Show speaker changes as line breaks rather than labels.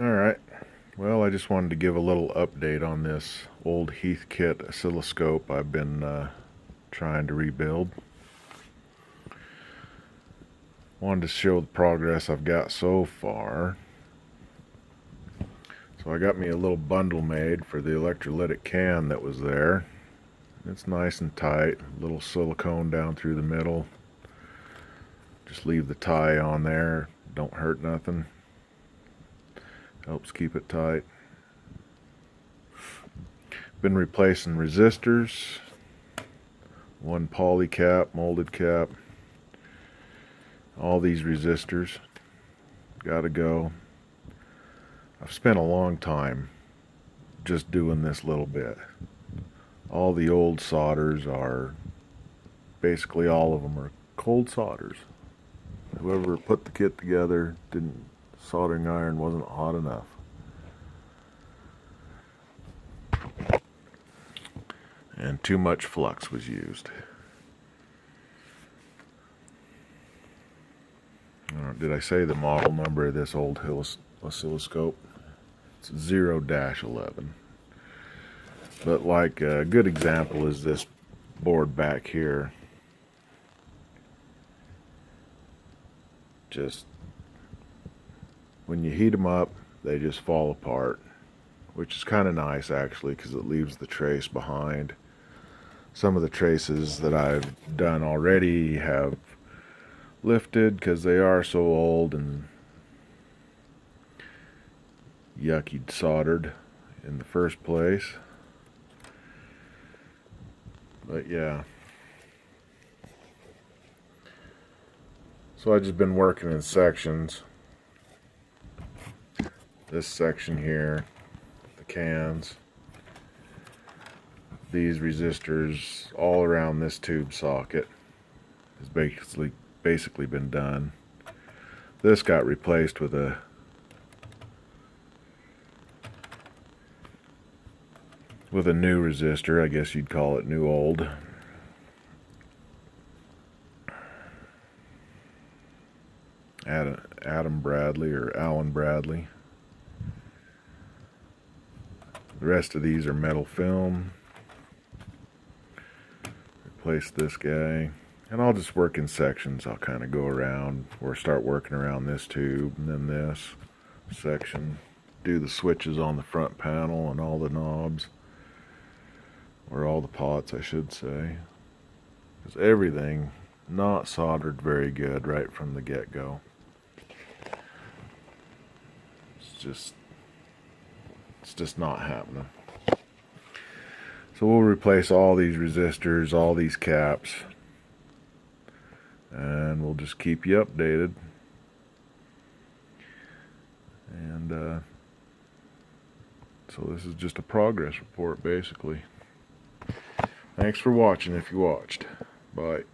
Alright, well, I just wanted to give a little update on this old Heathkit oscilloscope I've been trying to rebuild. Wanted to show the progress I've got so far. So I got me a little bundle made for the electrolytic can that was there. It's nice and tight, little silicone down through the middle. Just leave the tie on there, don't hurt nothing. Helps keep it tight. Been replacing resistors, one poly cap, molded cap, all these resistors gotta go. I've spent a long time just doing this little bit. All the old solders are, basically all of them are cold solders. Whoever put the kit together soldering iron wasn't hot enough. And too much flux was used. Did I say the model number of this old oscilloscope? It's 0-11. But like a good example is this board back here. Just when you heat them up, they just fall apart, which is kind of nice actually because it leaves the trace behind. Some of the traces that I've done already have lifted because they are so old and yucky soldered in the first place. But yeah. So I've just been working in sections. This section here, the cans, these resistors all around this tube socket has basically been done. This got replaced with a new resistor. I guess you'd call it new old. Adam Bradley or Alan Bradley. The rest of these are metal film. Replace this guy. And I'll just work in sections. I'll kind of go around or start working around this tube and then this section. Do the switches on the front panel and all the knobs. Or all the pots, I should say. Because everything not soldered very good right from the get-go. It's just not happening. So we'll replace all these resistors, all these caps, and we'll just keep you updated. And so this is just a progress report basically. Thanks for watching if you watched. Bye.